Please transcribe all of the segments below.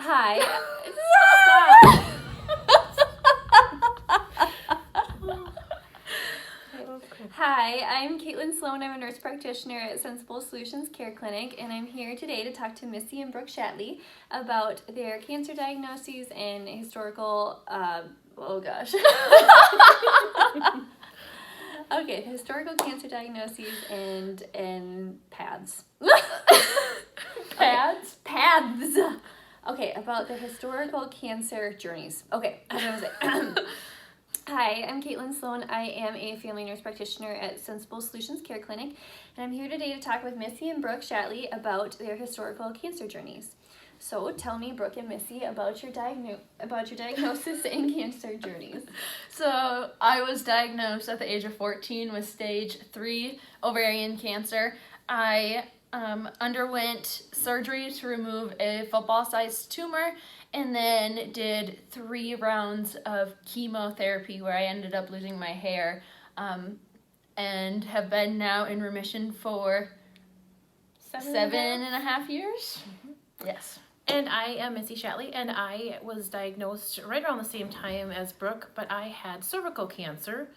Hi. Hi, I'm Caitlin Sloan. I'm a nurse practitioner at Sensible Solutions Care Clinic, and I'm here today to talk to Missy and Brooke Shatley about their cancer diagnoses and historical, Okay, historical cancer diagnoses and paths. Pads? Paths. Okay, about the historical cancer journeys. Okay, I was gonna say. Hi, I'm Caitlin Sloan. I am a family nurse practitioner at Sensible Solutions Care Clinic, and I'm here today to talk with Missy and Brooke Shatley about their historical cancer journeys. So tell me, Brooke and Missy, about your diagnosis and cancer journeys. So I was diagnosed at the age of 14 with stage 3 ovarian cancer. I underwent surgery to remove a football-sized tumor and then did 3 rounds of chemotherapy where I ended up losing my hair, and have been now in remission for 7.5 years. Mm-hmm. Yes. And I am Missy Shatley, and I was diagnosed right around the same time as Brooke, but I had cervical cancer,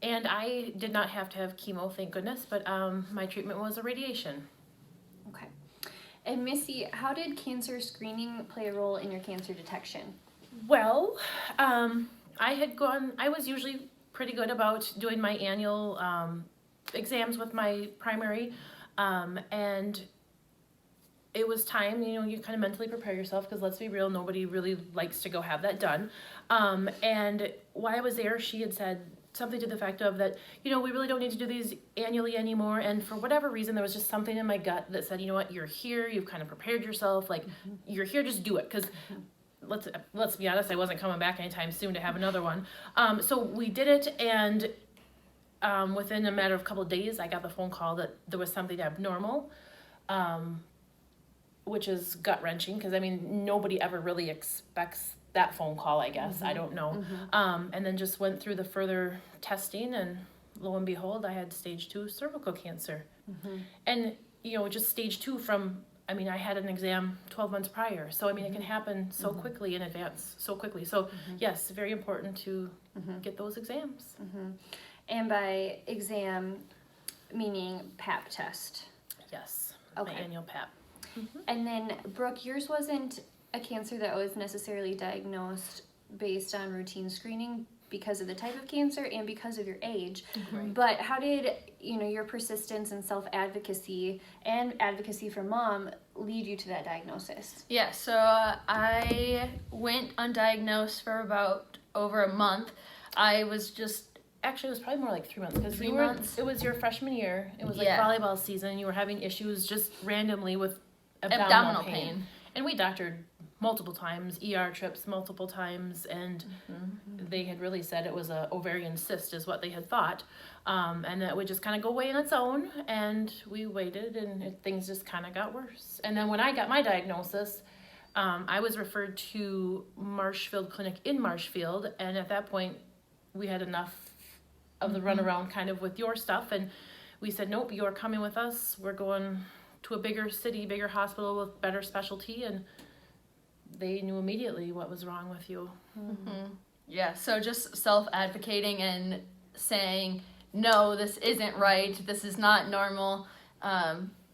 and I did not have to have chemo, thank goodness, but my treatment was a radiation. Okay. And Missy, how did cancer screening play a role in your cancer detection? Well, I was usually pretty good about doing my annual exams with my primary, and it was time, you kind of mentally prepare yourself, because let's be real, nobody really likes to go have that done. And while I was there, she had said something to the effect of that, we really don't need to do these annually anymore. And for whatever reason, there was just something in my gut that said, you know what, you're here, you've kind of prepared yourself, like, you're here, just do it. Because let's be honest, I wasn't coming back anytime soon to have another one. So we did it, and within a matter of a couple of days, I got the phone call that there was something abnormal. Which is gut-wrenching, because nobody ever really expects that phone call, I guess. I don't know. And then just went through the further testing, and lo and behold, I had stage 2 cervical cancer. And just stage 2 from, I had an exam 12 months prior, so it can happen so quickly in advance, so quickly. So yes, very important to get those exams. And by exam, meaning Pap test. Yes, Okay. my annual Pap. And then, Brooke, yours wasn't a cancer that was necessarily diagnosed based on routine screening because of the type of cancer and because of your age. Right. But how did, your persistence and self-advocacy and advocacy for mom lead you to that diagnosis? Yeah, so I went undiagnosed for about over a month. I was just... Actually, it was probably more like 3 months, because 3 months. It was your freshman year. It was like Yeah. volleyball season. You were having issues just randomly with abdominal pain. And we doctored multiple times, ER trips multiple times, and they had really said it was a ovarian cyst is what they had thought, and that would just kind of go away on its own. And we waited, and things just kind of got worse. And then when I got my diagnosis, I was referred to Marshfield Clinic in Marshfield, and at that point, we had enough of the runaround kind of with your stuff, and we said, nope, you're coming with us. We're going to a bigger city, bigger hospital with better specialty, and they knew immediately what was wrong with you. Yeah, so just self-advocating and saying, no, this isn't right, this is not normal,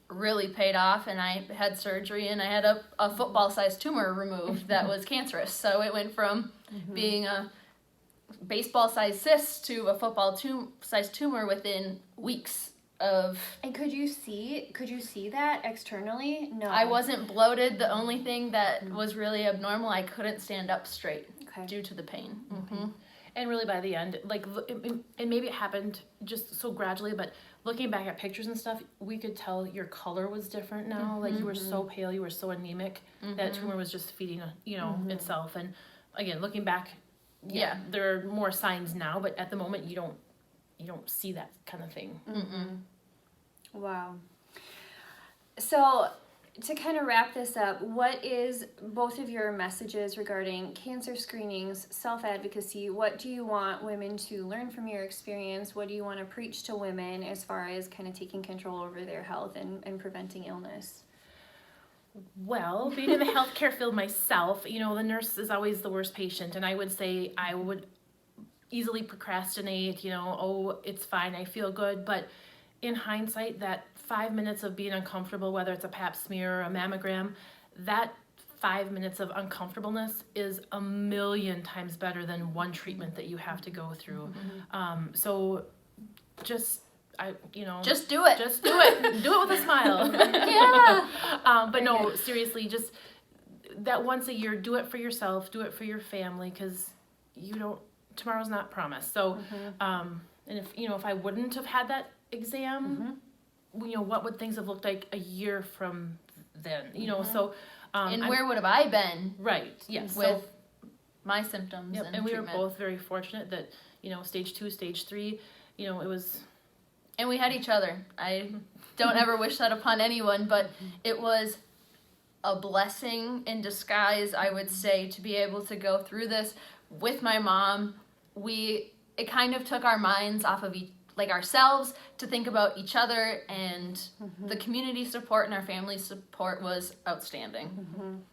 really paid off. And I had surgery, and I had a football-sized tumor removed that was cancerous. So it went from being a baseball-sized cyst to a football-sized tumor within weeks of... And could you see that externally? No. I wasn't bloated. The only thing that was really abnormal, I couldn't stand up straight due to the pain. And really by the end, and maybe it happened just so gradually, but looking back at pictures and stuff, we could tell your color was different now. Like, you were so pale, you were so anemic. That tumor was just feeding, itself. And again, looking back, yeah, there are more signs now, but at the moment you don't see that kind of thing. Wow. So to kind of wrap this up, what is both of your messages regarding cancer screenings, self-advocacy? What do you want women to learn from your experience? What do you want to preach to women as far as kind of taking control over their health and preventing illness? Well, being in the healthcare field myself, you know, the nurse is always the worst patient, and I would say I would easily procrastinate, you know, oh, it's fine, I feel good, but in hindsight, that 5 minutes of being uncomfortable, whether it's a pap smear or a mammogram, that 5 minutes of uncomfortableness is a million times better than one treatment that you have to go through. So just just do it. Just do it. Do it with a smile. Yeah. But no, seriously, just that once a year, do it for yourself, do it for your family, because tomorrow's not promised. So, and if I wouldn't have had that exam, what would things have looked like a year from then? So. And where would have I been? Right. Yes. With my symptoms and we treatment. were both very fortunate that stage 2, stage 3, it was. And we had each other. I don't ever wish that upon anyone, but it was a blessing in disguise, I would say, to be able to go through this with my mom. It kind of took our minds off of ourselves to think about each other, and the community support and our family support was outstanding.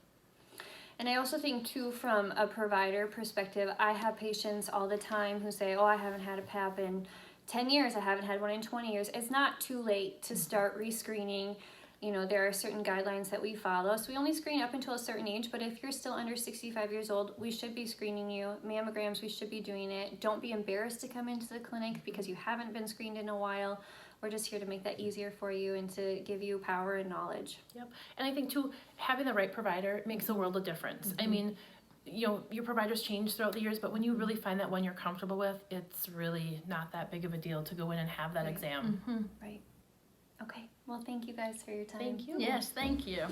And I also think, too, from a provider perspective, I have patients all the time who say, oh, I haven't had a PAP in 10 years, I haven't had one in 20 years. It's not too late to start rescreening. There are certain guidelines that we follow. So we only screen up until a certain age, but if you're still under 65 years old, we should be screening you. Mammograms, we should be doing it. Don't be embarrassed to come into the clinic because you haven't been screened in a while. We're just here to make that easier for you and to give you power and knowledge. Yep. And I think, too, having the right provider makes a world of difference. I mean, your providers change throughout the years, but when you really find that one you're comfortable with, it's really not that big of a deal to go in and have that exam. Right. Okay. Well, thank you guys for your time. Thank you. Yes, thank you.